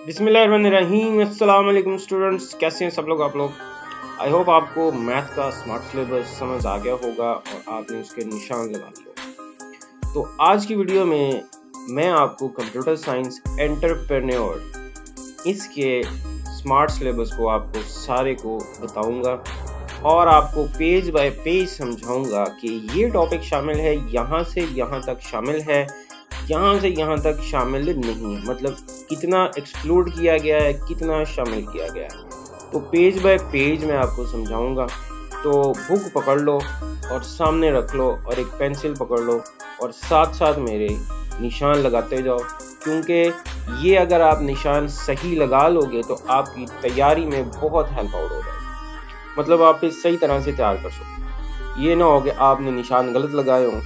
बिस्मिल्लाहिर्रहमानिर्रहीम। अस्सलाम वालेकुम स्टूडेंट्स, कैसे हैं सब लोग आप लोग। आई होप आपको मैथ का स्मार्ट सिलेबस समझ आ गया होगा और आपने उसके निशान लगा लिए होंगे। तो आज की वीडियो में मैं आपको कंप्यूटर साइंस एंटरप्रेन्योर इसके स्मार्ट सिलेबस को आपको सारे को बताऊंगा और आपको पेज बाय पेज समझाऊंगा कि ये टॉपिक शामिल है, यहाँ से यहाँ तक शामिल है, यहाँ से यहाँ तक शामिल नहीं है, मतलब कितना एक्सक्लूड किया गया है, कितना शामिल किया गया है। तो पेज बाय पेज मैं आपको समझाऊंगा। तो बुक पकड़ लो और सामने रख लो और एक पेंसिल पकड़ लो और साथ साथ मेरे निशान लगाते जाओ, क्योंकि ये अगर आप निशान सही लगा लोगे तो आपकी तैयारी में बहुत हेल्प आउट हो जाएगी, मतलब आप इस सही तरह से तैयार कर सको। ये ना हो कि आपने निशान गलत लगाए हो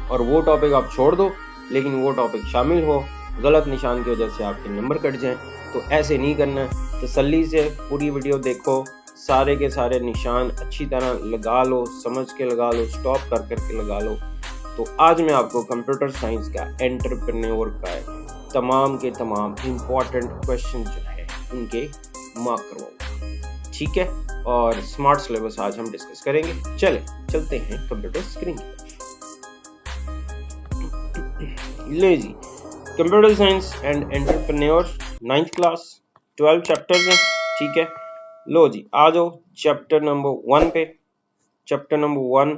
और वो टॉपिक आप छोड़ दो लेकिन वो टॉपिक शामिल हो, गलत निशान की वजह से आपके नंबर कट जाएं। तो ऐसे नहीं करना है। तसल्ली से पूरी वीडियो देखो, सारे के सारे निशान अच्छी तरह लगा लो, समझ के लगा लो, स्टॉप कर करके लगा लो। तो आज मैं आपको कंप्यूटर साइंस का एंटरप्रेन्योर का तमाम के तमाम इम्पोर्टेंट क्वेश्चन जो है उनके मार्क करवाऊंगा, ठीक है। और स्मार्ट सिलेबस आज हम डिस्कस करेंगे। चलते हैं कंप्यूटर स्क्रीन पर। ले जी, computer science and entrepreneur 9th class 12 chapters हैं, ठीक है। लो जी, आ जाओ चैप्टर नंबर 1 पे। चैप्टर नंबर 1,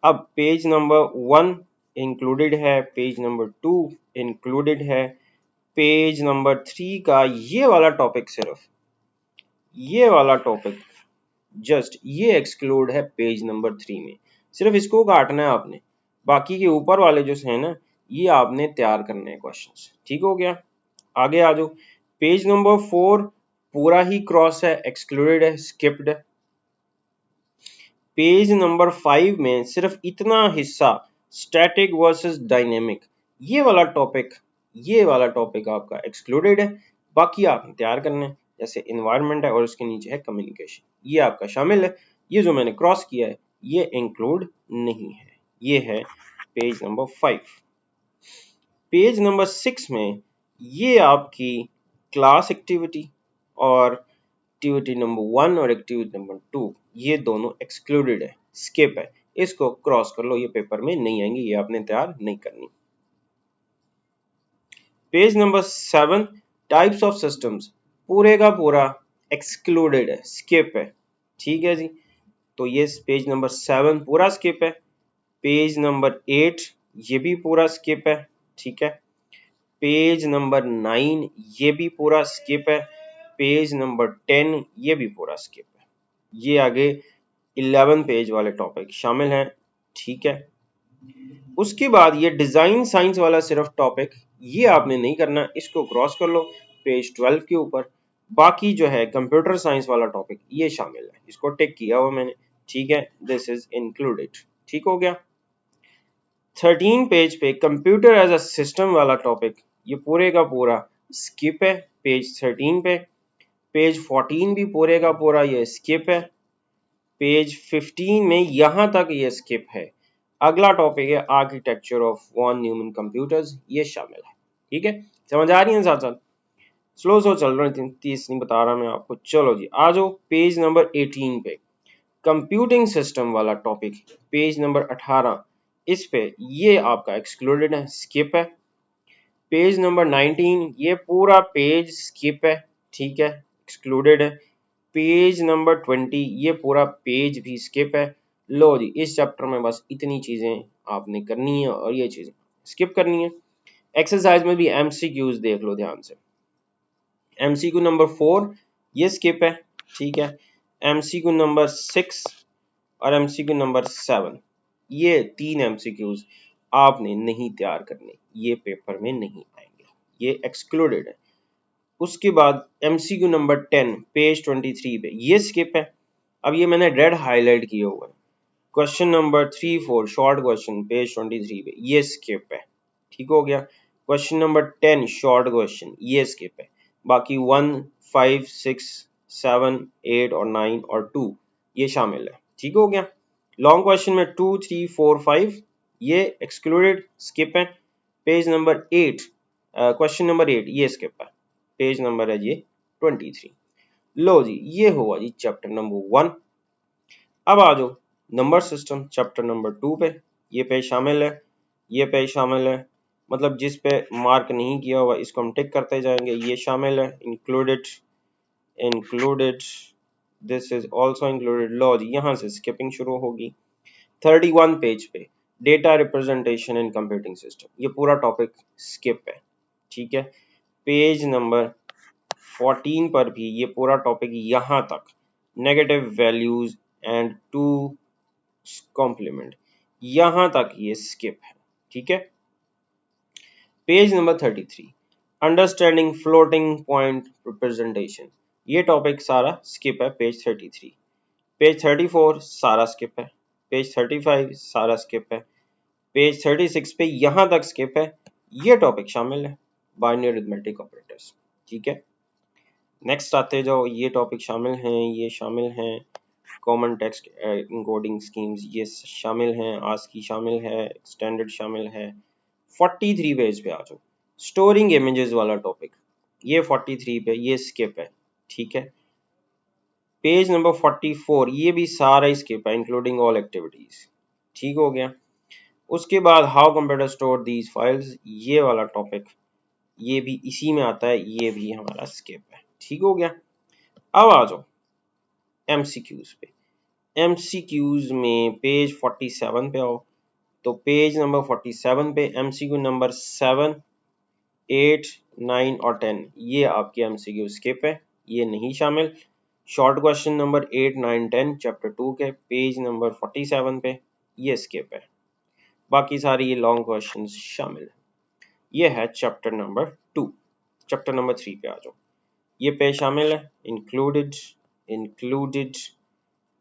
अब पेज नंबर 1 इंक्लूडेड है, पेज नंबर 2 इंक्लूडेड है, पेज नंबर 3 का ये वाला टॉपिक, सिर्फ ये वाला टॉपिक जस्ट ये एक्सक्लूड है पेज नंबर 3 में। सिर्फ इसको काटना है आपने, बाकी के ऊपर वाले जो है ना ये आपने तैयार करने हैं क्वेश्चंस, ठीक हो गया। आगे आ जाओ, पेज नंबर 4 पूरा ही क्रॉस है, एक्सक्लूडेड है, स्किप्ड है। पेज नंबर 5 में सिर्फ इतना हिस्सा स्टैटिक वर्सेस डायनेमिक, ये वाला टॉपिक आपका एक्सक्लूडेड है, बाकी आपने तैयार करना है। जैसे इन्वायरमेंट है और उसके नीचे है कम्युनिकेशन, ये आपका शामिल है। ये जो मैंने क्रॉस किया है ये इंक्लूड नहीं है, ये है पेज नंबर 5। पेज नंबर 6 में ये आपकी क्लास एक्टिविटी और एक्टिविटी नंबर 1 और एक्टिविटी नंबर 2 ये दोनों एक्सक्लूडेड है, स्किप है। इसको क्रॉस कर लो, ये पेपर में नहीं आएंगे, ये आपने तैयार नहीं करनी। Page number 7 types of systems पूरे का पूरा एक्सक्लूडेड है, स्किप है, ठीक है जी। तो ये पेज नंबर 7 पूरा स्किप है। पेज नंबर 8 ये भी पूरा स्किप है, ठीक है। पेज नंबर 9 ये भी पूरा स्किप है। पेज नंबर 10 ये भी पूरा स्किप है। ये आगे 11 पेज वाले टॉपिक शामिल हैं, ठीक है। उसके बाद ये डिजाइन साइंस वाला सिर्फ टॉपिक ये आपने नहीं करना, इसको क्रॉस कर लो पेज 12 के ऊपर। बाकी जो है कंप्यूटर साइंस वाला टॉपिक ये शामिल है, इसको टिक किया हुआ मैंने, ठीक है। दिस इज इंक्लूडेड, ठीक हो गया। 13 पेज पे कंप्यूटर एज अ सिस्टम वाला टॉपिक ये पूरे का पूरा स्किप है, पेज 13 पे। पेज 14 भी पूरे का पूरा ये स्किप है। पेज 15 में यहां तक ये स्किप है। अगला टॉपिक है architecture of von Neumann computers, ये शामिल है, ठीक है। समझ आ रही है? साथ साथ स्लो चल रहा है, 30 नहीं बता रहा मैं आपको। चलो जी, आ जाओ पेज नंबर 18 पे, कंप्यूटिंग सिस्टम वाला टॉपिक, पेज नंबर 18। इस पे ये आपका एक्सक्लूडेड है, स्किप है। पेज नंबर 19 ये पूरा पेज स्किप है, ठीक है, एक्सक्लूडेड है। पेज नंबर 20 ये पूरा पेज भी स्किप है। लो जी, इस चैप्टर में बस इतनी चीजें आपने करनी है और ये चीजें स्किप करनी है। एक्सरसाइज में भी एमसीक्यूज देख लो ध्यान से। एमसीक्यू नंबर 4 ये स्किप है, ठीक है। एमसीक्यू नंबर 6 और एमसीक्यू नंबर 7 ये 3 एमसीक्यूज आपने नहीं तैयार करने, ये पेपर में नहीं आएंगे, ये एक्सक्लूडेड है। उसके बाद एमसीक्यू नंबर 10 पेज 23 पे ये स्किप है। अब ये मैंने रेड हाईलाइट किया हुआ है। Question number 3 4 short question page 23 पे ये स्किप है, ठीक हो गया। क्वेश्चन नंबर 10 शॉर्ट क्वेश्चन ये स्किप है। बाकी 1 5 6 7 8 और 9 और 2 ये शामिल है, ठीक हो गया। लॉन्ग क्वेश्चन में 2 3 4 5 ये एक्सक्लूडेड, स्किप है। पेज नंबर 8 क्वेश्चन नंबर 8 ये स्किप है। पेज नंबर है ये 23। लो जी ये हुआ जी चैप्टर नंबर 1। अब आ जाओ नंबर सिस्टम चैप्टर नंबर 2 पे। ये पेज शामिल है, ये पेज शामिल है, मतलब जिस पे मार्क नहीं किया हुआ इसको हम टिक करते जाएंगे। ये शामिल है, included, included, this is also included. लो जी यहाँ से स्किपिंग शुरू होगी 31 पेज पे, data representation in computing system. ये पूरा टॉपिक स्किप है, ठीक है। पेज नंबर 14 पर भी ये पूरा टॉपिक यहाँ तक, negative values and two complement, यहाँ तक ये स्किप है, ठीक है। Page number 33, understanding floating point representation, ये टॉपिक सारा स्किप है पेज 33। पेज 34 सारा स्किप है, पेज 35 सारा स्किप है, पेज 36 पे यहां तक स्किप है, ये टॉपिक शामिल है बाइनरी अरिथमेटिक ऑपरेटर्स, ठीक है। नेक्स्ट आते जाओ, ये टॉपिक शामिल हैं, ये शामिल हैं कॉमन टेक्स्ट एन्कोडिंग स्कीम्स, ये शामिल हैं, आस्की शामिल है, स्टैंडर्ड शामिल है। 43 पेज पे आ जाओ, स्टोरिंग इमेजेस वाला टॉपिक, ये 43 पे ये स्किप है, ठीक है। पेज नंबर 44 ये भी सारा ही स्किप है इंक्लूडिंग ऑल एक्टिविटीज, ठीक हो गया। उसके बाद how computer store these files, ये वाला टॉपिक ये भी इसी में आता है, ये भी हमारा स्किप है, ठीक हो गया। अब आ जाओ एमसीक्यूज पे। एमसीक्यूज में पेज 47 पे आओ, तो पेज नंबर 47 पे एमसीक्यू नंबर 7, 8, 9 और 10 ये आपके एमसीक्यू स्किप है, ये नहीं शामिल। शॉर्ट क्वेश्चन नंबर 8, 9, 10 चैप्टर 2 के पेज नंबर 47 पे ये स्किप है, बाकी सारी ये लॉन्ग क्वेश्चन शामिल है। ये है चैप्टर नंबर 2। चैप्टर नंबर 3 पे आ जाओ, ये पेज शामिल है, इंक्लूडेड, इंक्लूडेड,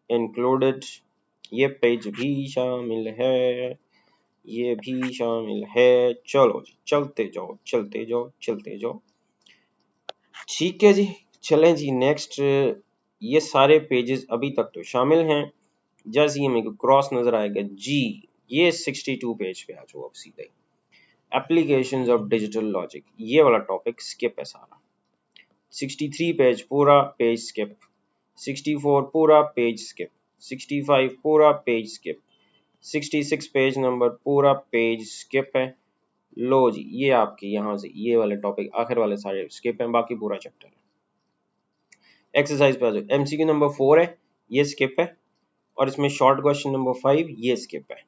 इंक्लूडेड, ये पेज भी शामिल है, ये भी शामिल है। चलो जी चलते जाओ चलते जाओ चलते जाओ, ठीक है जी। चलें जी नेक्स्ट, ये सारे पेजेस अभी तक तो शामिल हैं, जैसे ये मेरे को क्रॉस नजर आएगा जी, ये 62 पेज पे आ जाओ अब सीधे, एप्लीकेशंस ऑफ डिजिटल लॉजिक, ये वाला टॉपिक स्किप है सारा। 63 पेज पूरा पेज स्किप, 64 पूरा पेज स्किप, 65 पूरा पेज स्किप, 66 पेज नंबर पूरा पेज स्किप है। लो जी ये आपके यहाँ से ये वाले टॉपिक आखिर वाले सारे स्किप हैं, बाकी पूरा चैप्टर है। एक्सरसाइज पे आ जाओ, एमसीक्यू नंबर 4 है, ये स्किप है, और इसमें शॉर्ट क्वेश्चन नंबर 5 ये स्किप है।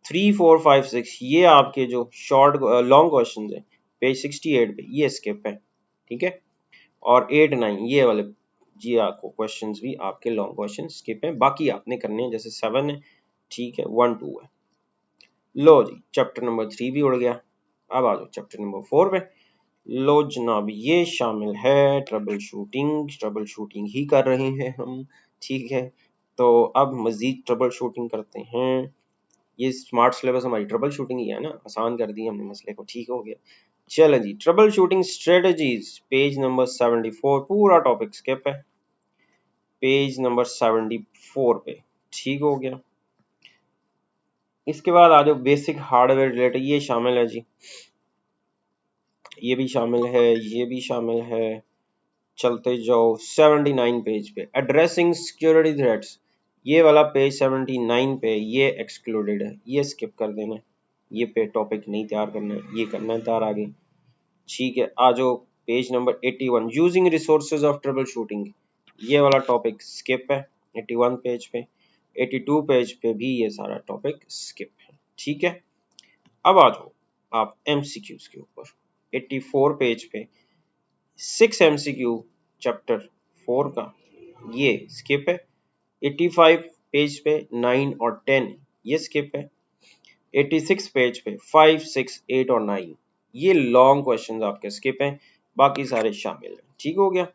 3, 4, 5, 6 ये आपके जो शॉर्ट लॉन्ग क्वेश्चन है पेज 68 पे ये स्किप है, ठीक है। और 8, 9 ये वाले जी आपको क्वेश्चंस भी आपके लॉन्ग क्वेश्चन स्किप है, बाकी आपने करने हैं, जैसे 7 है, ठीक है, 1, 2 है। लो जी चैप्टर नंबर 3 भी उड़ गया। अब आ जाओ चैप्टर नंबर 4 पे। लो जनाब ये शामिल है ट्रबल शूटिंग, ट्रबल शूटिंग ही कर रहे हैं हम, ठीक है। तो अब मजीद ट्रबल शूटिंग करते हैं, ये स्मार्ट सिलेबस हमारी ट्रबल शूटिंग ही है ना, आसान कर दी हमने मसले को, ठीक हो गया। चलो जी troubleshooting strategies page number 74 पूरा टॉपिक स्किप है, पेज नंबर 74 पे, ठीक हो गया। इसके बाद आ जाओ बेसिक हार्डवेयर रिलेटेड, ये शामिल है जी, ये भी शामिल है, ये भी शामिल है। चलते जाओ 79 पेज पे एड्रेसिंग सिक्योरिटी थ्रेट्स, ये वाला पेज 79 पे ये एक्सक्लूडेड है, ये स्किप कर देना, ये पे टॉपिक नहीं तैयार करना है, ये करना है तैयार आगे, ठीक है। आ जाओ page number 81 using resources of trouble shooting, ये वाला टॉपिक स्किप है 81 पेज पे। 82 पेज पे भी ये सारा टॉपिक स्किप है, ठीक है। अब आ जाओ आप एमसीक्यूज के ऊपर, 84 पेज पे 6 एमसीक्यू चैप्टर 4 का ये स्किप है। 85 पेज पे 9 और 10 ये स्किप है। 86 पेज पे 5, 6, 8 और 9 ये लॉन्ग क्वेश्चंस आपके स्किप हैं, बाकी सारे शामिल हैं, ठीक हो गया।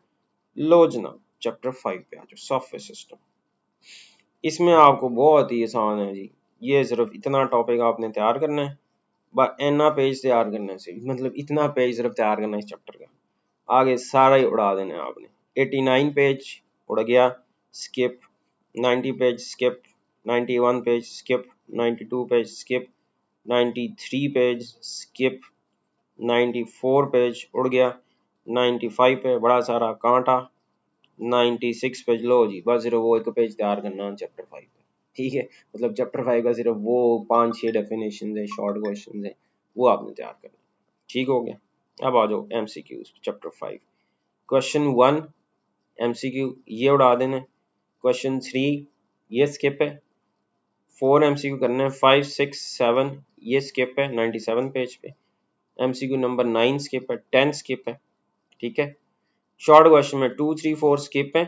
लो जनाब चैप्टर 5 पे आ जाओ सॉफ्टवेयर सिस्टम, इसमें आपको बहुत ही आसान है जी, ये सिर्फ इतना टॉपिक आपने तैयार करना है, इतना पेज तैयार करने से मतलब इतना पेज सिर्फ तैयार करना है इस चैप्टर का, आगे सारा ही उड़ा देना है आपने। 89 पेज उड़ गया skip, 90 page skip, 91 page skip, 92 page skip, 93 page skip, 94 page उड़ गया, 95 पे बड़ा सारा कांटा, 96 पे लो जी बस सिर्फ वो एक पेज तैयार करना चैप्टर 5 पे, ठीक है। मतलब चैप्टर 5 का सिर्फ वो 5-6 डेफिनेशन है, शॉर्ट क्वेश्चन है, वो आपने तैयार करना, ठीक हो गया। अब आ जाओ एमसीक्यूज चैप्टर 5। क्वेश्चन 1 एमसीक्यू ये उड़ा देने, क्वेश्चन 3 ये स्किप है, 4 एमसीक्यू करने हैं, 5 6 7 ये स्किप है 97 पेज पे, एमसीक्यू नंबर 9 स्किप है, 10 स्किप है, ठीक है। शॉर्ट क्वेश्चन में 2 3 4 स्किप है,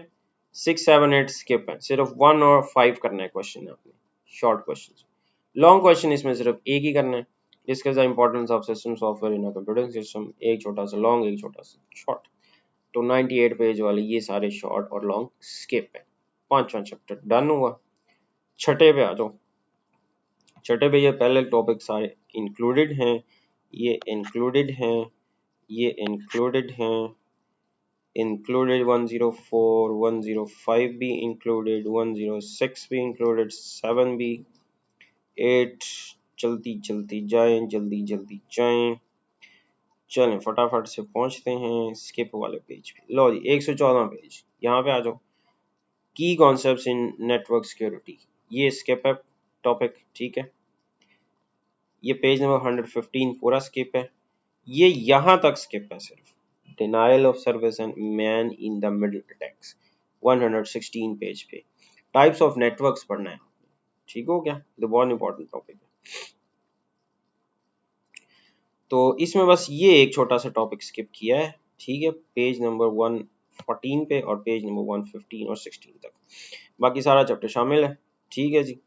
6 7 8 स्किप है, सिर्फ 1 और 5 करना है क्वेश्चन आपने शॉर्ट क्वेश्चन। लॉन्ग क्वेश्चन इसमें सिर्फ एक ही करना है, discuss the importance of system software in a computing system, एक छोटा सा लॉन्ग एक छोटा सा शॉर्ट। तो 98 पेज वाले ये सारे शॉर्ट और लॉन्ग स्किप है। पांचवा चैप्टर डन हुआ। छठे पे आ जाओ। छठे पे ये पहले टॉपिक सारे इंक्लूडेड हैं, ये इंक्लूडेड हैं, ये इंक्लूडेड हैं, included 104 105 भी included, 106 भी included, 7 भी, 8 जल्दी जल्दी जाएं, जल्दी जल्दी जाएं, चलें फटाफट से पहुंचते हैं स्किप वाले पेज पे। लो जी 114 पेज, यहाँ पे आ जाओ। की कॉन्सेप्ट्स इन नेटवर्क सिक्योरिटी, ये स्किप है टॉपिक, ठीक है। ये पेज नंबर 115 पूरा स्किप है, ये यहाँ तक स्किप है सिर्फ। Denial of service and man in the middle attacks 116 page पे। टाइप्स ऑफ नेटवर्क्स पढ़ना है, ठीक हो गया, तो बहुत इंपॉर्टेंट टॉपिक है। तो इसमें बस ये एक छोटा सा टॉपिक स्किप किया है, ठीक है, पेज नंबर 114 पे और पेज नंबर 115 और 16 तक, बाकी सारा चैप्टर शामिल है, ठीक है जी।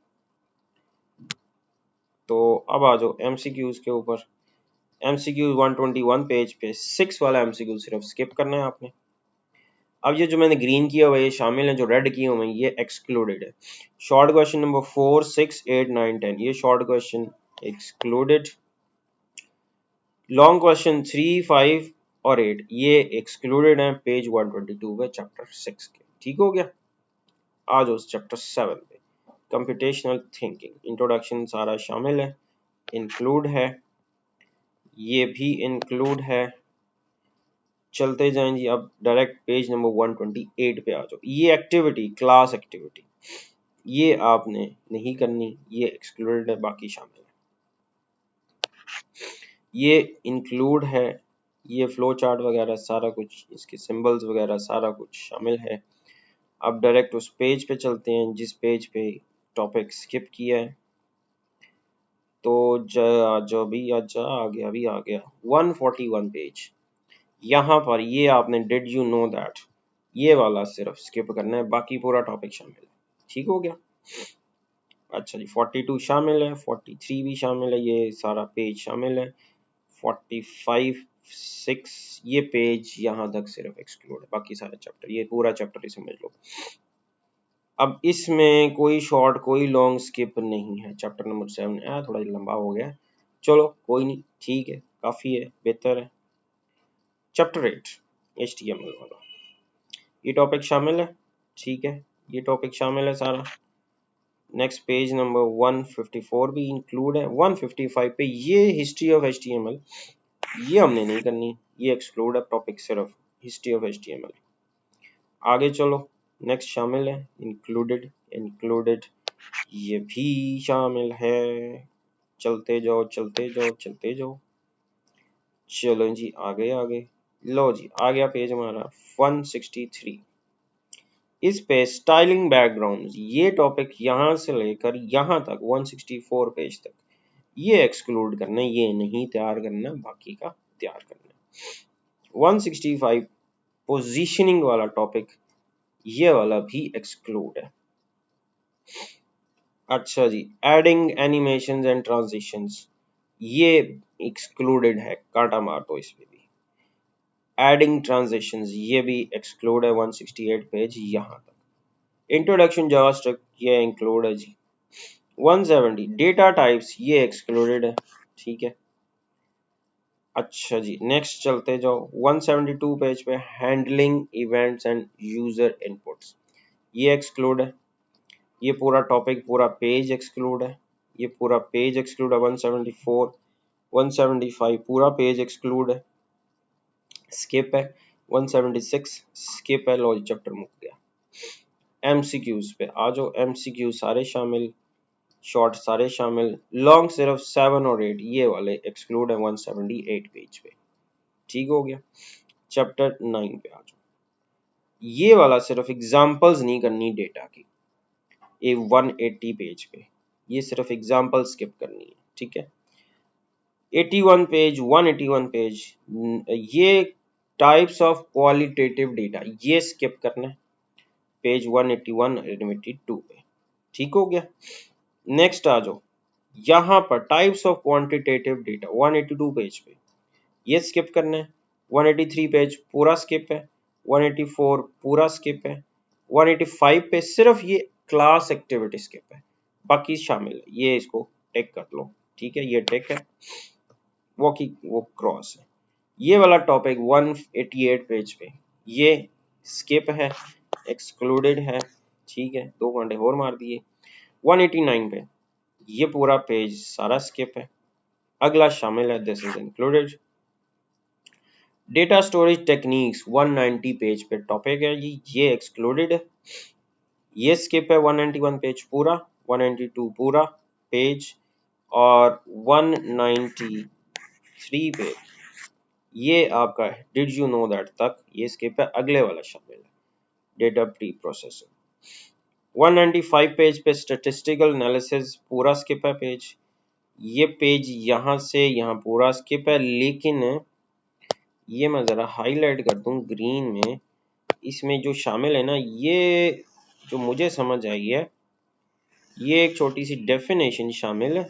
तो अब आ जाओ एमसीक्यूज के ऊपर। एमसीक्यू 121 पेज पे 6 वाला एमसीक्यू सिर्फ स्किप करना है आपने। अब ये जो मैंने ग्रीन किया हुआ है ये शामिल है, जो रेड किए हुए हैं ये एक्सक्लूडेड है। शॉर्ट क्वेश्चन नंबर 4 6 8 9 10 ये short question excluded. Long question 3 5 और 8 ये एक्सक्लूडेड है पेज 122 पे चैप्टर 6 के, ठीक हो गया। आ जाओ चैप्टर 7 पे, कंप्यूटेशनल थिंकिंग इंट्रोडक्शन सारा शामिल है, इंक्लूड है, ये भी इंक्लूड है। चलते जाएं जी, अब डायरेक्ट पेज नंबर 128 पे आ जाओ। ये एक्टिविटी क्लास एक्टिविटी ये आपने नहीं करनी, ये एक्सक्लूडेड है, बाकी शामिल है। ये इंक्लूड है, ये फ्लो चार्ट वगैरह सारा कुछ, इसके सिंबल्स वगैरह सारा कुछ शामिल है। अब डायरेक्ट उस पेज पे चलते हैं जिस पेज पे टॉपिक स्किप किया है। तो जो भी आ गया 141 पेज, यहाँ पर ये आपने डिड यू नो दैट ये वाला सिर्फ स्किप करना है, बाकी पूरा टॉपिक शामिल है, ठीक हो गया। अच्छा जी 42 शामिल है, 43 भी शामिल है, ये सारा पेज शामिल है, 45 6 ये पेज यहाँ तक सिर्फ एक्सक्लूड है, बाकी सारा चैप्टर ये पूरा चैप्टर ही समझ लो। अब इसमें कोई शॉर्ट कोई लॉन्ग स्किप नहीं है। चैप्टर नंबर 7 थोड़ा लंबा हो गया, चलो कोई नहीं, ठीक है, काफी है, बेहतर है। चैप्टर 8 HTML वाला ये टॉपिक शामिल है, ठीक है, ये टॉपिक शामिल है सारा। नेक्स्ट पेज नंबर 154 भी इंक्लूड है, 155 पे ये हिस्ट्री ऑफ HTML ये हमने नहीं करनी, ये एक्सक्लूड है टॉपिक, सिर्फ हिस्ट्री ऑफ HTML। आगे चलो नेक्स्ट शामिल है इंक्लूडेड, इंक्लूडेड ये भी शामिल है। चलते जाओ चलते जाओ चलते जाओ, चलो जी आगे आगे। लो जी आ गया पेज हमारा 163। इस पे स्टाइलिंग बैकग्राउंड ये टॉपिक यहाँ से लेकर यहाँ तक 164 पेज तक ये एक्सक्लूड करना है, ये नहीं तैयार करना, बाकी का तैयार करना है। 165 पोजीशनिंग वाला टॉपिक ये वाला भी एक्सक्लूड है। अच्छा जी एडिंग एनिमेशंस एंड ट्रांजिशंस ये एक्सक्लूडेड है, कांटा मार दो इस पे भी। एडिंग ट्रांजिशंस ये भी एक्सक्लूड है 168 पेज यहाँ तक। इंट्रोडक्शन जावास्क्रिप्ट ये इंक्लूड है जी। 170 डेटा टाइप्स ये एक्सक्लूडेड है, ठीक है। अच्छा जी नेक्स्ट चलते जाओ 172 पेज पे handling events and user inputs ये एक्सक्लूड है, ये पूरा टॉपिक पूरा पेज एक्सक्लूड है, ये पूरा पेज एक्सक्लूड है। 174 175 पूरा पेज एक्सक्लूड है। स्किप है। 176 स्किप है। लो चैप्टर मुक गया। एमसीक्यूज पे आ जाओ। एमसीक्यू सारे शामिल, शॉर्ट सारे शामिल, लॉन्ग सिर्फ 7 और 8 ये वाले एक्सक्लूड है 178 पेज पे। ठीक हो गया। चैप्टर 9 पे आ जाओ। ये वाला सिर्फ एग्जांपल्स नहीं करनी डेटा की, ये 180 पेज पे ये सिर्फ एग्जांपल स्किप करनी है। ठीक है। 81 पेज, 181 पेज, ये टाइप्स ऑफ क्वालिटेटिव डेटा ये स्किप करना है पेज 181 और 182 पे। ठीक हो गया। नेक्स्ट आ जाओ। यहाँ पर types of quantitative data 182 page पे ये स्किप करना है। 183 पेज पूरा स्किप है। 184 पूरा स्किप है। 185 पे सिर्फ ये क्लास एक्टिविटी स्किप है, बाकी शामिल है। ये इसको टिक कर लो। ठीक है, ये टिक है, वो क्रॉस है। ये वाला टॉपिक 188 पेज पे ये स्किप है, एक्सक्लूडेड है। ठीक है, 2 घंटे और मार दिए। 189 पे ये पूरा पेज सारा स्किप है, अगला शामिल है, this is included. Data storage techniques 190 page पे टॉपिक है जी, ये एक्सक्लूडेड है, ये स्किप है। 191 पेज पूरा, 192 पूरा पेज और 193 पे ये आपका डिड यू नो दैट तक ये स्किप है, अगले वाला शामिल है, डेटा प्री प्रोसेसिंग। 195 पेज पे स्टैटिस्टिकल एनालिसिस पूरा स्किप है पेज, ये पेज यहाँ से यहाँ पूरा स्किप है, लेकिन ये मैं जरा हाईलाइट कर दूं ग्रीन में, इसमें जो शामिल है ना, ये जो मुझे समझ आई है, ये एक छोटी सी डेफिनेशन शामिल है।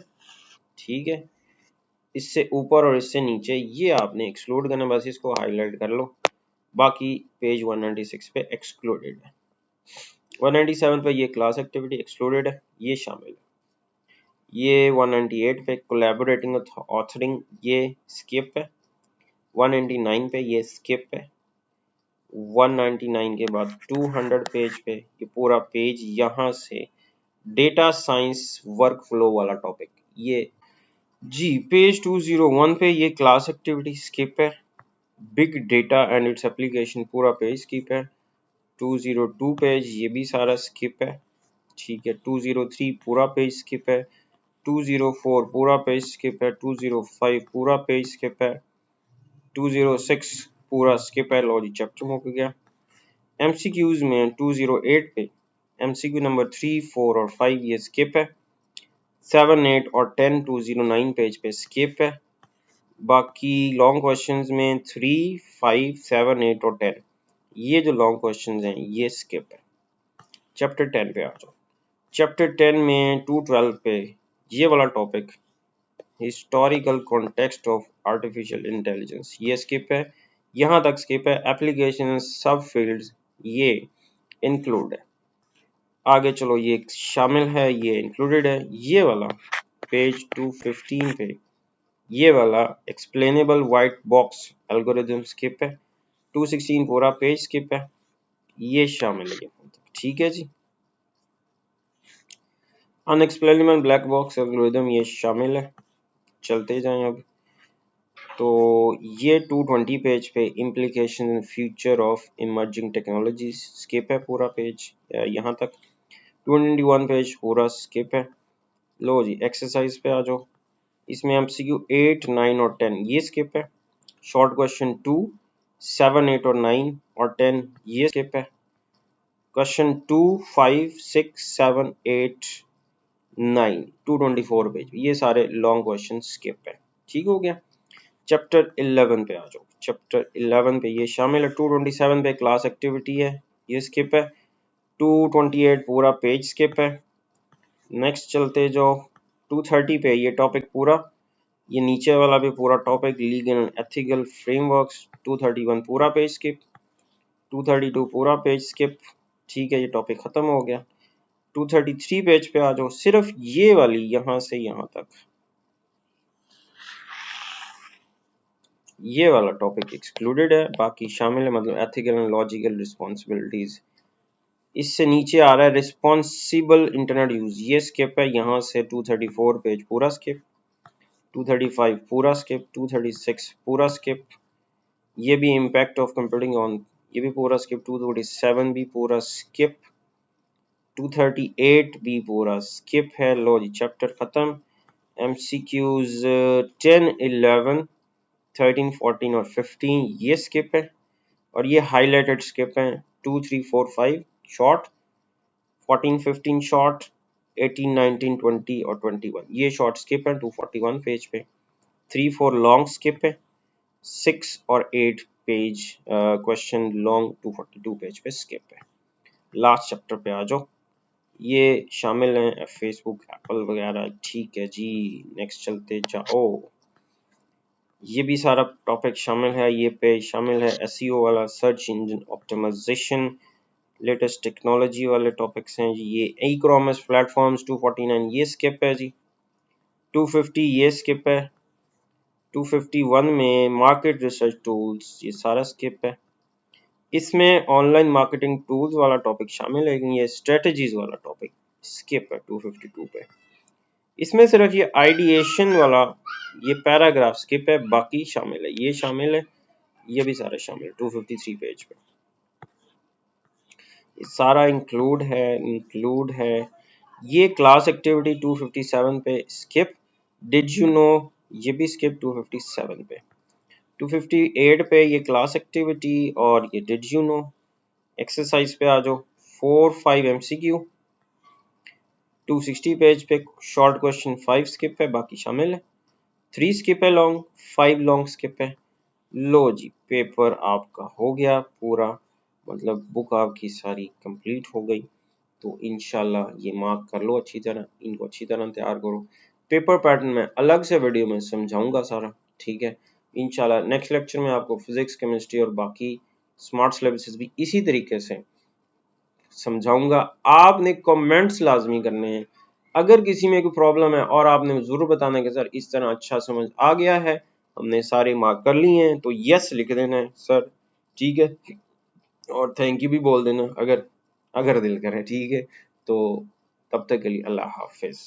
ठीक है, इससे ऊपर और इससे नीचे ये आपने एक्सक्लूड करना, बस इसको हाईलाइट कर लो, बाकी पेज 196 पे एक्सक्लूडेड है। 197 पे ये क्लास एक्टिविटी एक्सक्लूडेड है, ये शामिल है। ये 198 पे कोलैबोरेटिंग ऑथरिंग ये स्किप है। 199 पे ये स्किप है। 199 के बाद 200 पेज पे ये पूरा पेज यहाँ से डेटा साइंस वर्क फ्लो वाला टॉपिक ये जी। पेज 201 पे ये क्लास एक्टिविटी स्किप है। Big data and its application पूरा पेज स्किप है। 202 पेज ये भी सारा स्किप है। ठीक है, 203 पूरा पेज स्किप है। 204 पूरा पेज स्किप है। 205 पूरा पेज स्किप है। 206 पूरा स्किप है। लो जी चैप्टर मुक गया। एमसीक्यूज में 208 पे एमसीक्यू नंबर 3, 4 और 5 ये स्किप है। 7, 8 और 10 209 पेज पे स्किप है। बाकी लॉन्ग क्वेश्चंस में 3, 5, 7, 8 और 10 ये जो लॉन्ग क्वेश्चंस हैं ये स्किप है। चैप्टर 10 पे आ जाओ। चैप्टर 10 में 212 पे ये वाला topic historical context of artificial intelligence ये स्किप है, यहाँ तक स्किप है। एप्लीकेशन सब फील्ड्स ये इंक्लूड है। आगे चलो, ये शामिल है, ये इंक्लूडेड है। ये वाला पेज 215 पे ये वाला explainable white box algorithm skip है। 216 पूरा पेज स्किप है, ये शामिल है। ठीक है जी। अनएक्सप्लेनेबल ब्लैक बॉक्स एल्गोरिथम ये शामिल है। चलते जाएं अब। तो ये 220 पेज पे implication in future of emerging technologies skip है पूरा पेज यहाँ तक। 221 पेज पूरा स्किप है। लो जी एक्सरसाइज पे आ जाओ। इसमें एमसीक्यू 8, 9 और 10 ये स्किप है। शॉर्ट क्वेश्चन 2, 7, 8 और 9 और 10 ये स्किप है। क्वेश्चन 2, 5, 6, 7, 8, 9 224 पेज ये सारे लॉन्ग क्वेश्चन स्किप है। ठीक हो गया। चैप्टर 11 पे आ जाओ। चैप्टर 11 पे ये शामिल है। 227 पे क्लास एक्टिविटी है, ये स्किप है। 228 पूरा पेज स्किप है। नेक्स्ट चलते जाओ। 230 पे ये टॉपिक पूरा, ये नीचे वाला भी पूरा topic legal and ethical frameworks 231 पूरा पेज स्किप। 232 पूरा पेज स्किप। ठीक है, ये टॉपिक खत्म हो गया। 233 पेज पे आ जाओ। सिर्फ ये वाली यहाँ से यहाँ तक ये वाला टॉपिक एक्सक्लूडेड है, बाकी शामिल है, मतलब एथिकल एंड लॉजिकल रिस्पॉन्सिबिलिटीज। इससे नीचे आ रहा है रिस्पॉन्सिबल इंटरनेट यूज, ये स्किप है। यहाँ से 234 पेज पूरा स्किप। 235 पूरा स्किप। 236 पूरा स्किप। ये भी इम्पैक्ट ऑफ कंप्यूटिंग ऑन, ये भी पूरा स्किप। 237 भी पूरा स्किप। 238 भी पूरा स्किप है। लो जी चैप्टर खत्म। MCQs 10, 11, 13, 14 और 15 ये स्किप है, और ये हाईलाइटेड स्किप है। 2, 3, 4, 5 शॉर्ट, 14, 15 शॉर्ट, 18, 19, 20 और 21 ये शॉर्ट स्किप है 241 पेज पे। 3, 4 लॉन्ग स्किप है। 6 और 8 पेज क्वेश्चन लॉन्ग 242 पेज पे स्किप है। लास्ट चैप्टर पे आ जाओ, ये शामिल हैं फेसबुक, एप्पल वगैरह। ठीक है जी, नेक्स्ट चलते जाओ। ये भी सारा टॉपिक शामिल है, ये पेज शामिल है एसईओ वाला, search engine optimisation, latest technology वाले टॉपिक्स हैं जी। ये ई कॉमर्स प्लेटफॉर्म्स 249 ये स्किप है जी। 250 ये स्किप है। 251 में मार्केट रिसर्च टूल्स ये सारा स्किप है। इसमें ऑनलाइन मार्केटिंग टूल्स वाला टॉपिक शामिल है, लेकिन ये स्ट्रेटजीज वाला टॉपिक स्किप है 252 पे। इसमें सिर्फ ये आइडिएशन वाला ये पैराग्राफ स्किप है, बाकी शामिल है। ये शामिल है, ये भी सारे शामिल है 253 पेज पे। ये सारा इंक्लूड है। ये क्लास एक्टिविटी 257 पे स्किप। डिड यू नो ये भी स्किप 257 पे। 258 पे ये क्लास एक्टिविटी और ये डिड यू नो। एक्सरसाइज पे आ जाओ। 4, 5 MCQ। 260 पेज पे शॉर्ट क्वेश्चन 5 स्किप है, बाकी शामिल है। 3 स्किप है लॉन्ग, 5 लॉन्ग स्किप है। लो जी पेपर आपका हो गया पूरा, मतलब बुक आपकी सारी कंप्लीट हो गई। तो इंशाल्लाह ये मार्क कर लो अच्छी तरह, इनको अच्छी तरह तैयार करो। पेपर पैटर्न में अलग से वीडियो में समझाऊंगा सारा, ठीक है। इंशाल्लाह नेक्स्ट लेक्चर में आपको फिजिक्स, केमिस्ट्री और बाकी स्मार्ट सिलेबसेस भी इसी तरीके से समझाऊंगा। आपने कमेंट्स लाजमी करने हैं, अगर किसी में कोई प्रॉब्लम है और आपने जरूर बताना है कि सर इस तरह अच्छा समझ आ गया है, हमने सारे मार्क कर लिए हैं, तो यस लिख देना है सर, ठीक है। और थैंक यू भी बोल देना अगर अगर दिल करे, ठीक है। तो तब तक के लिए अल्लाह हाफिज।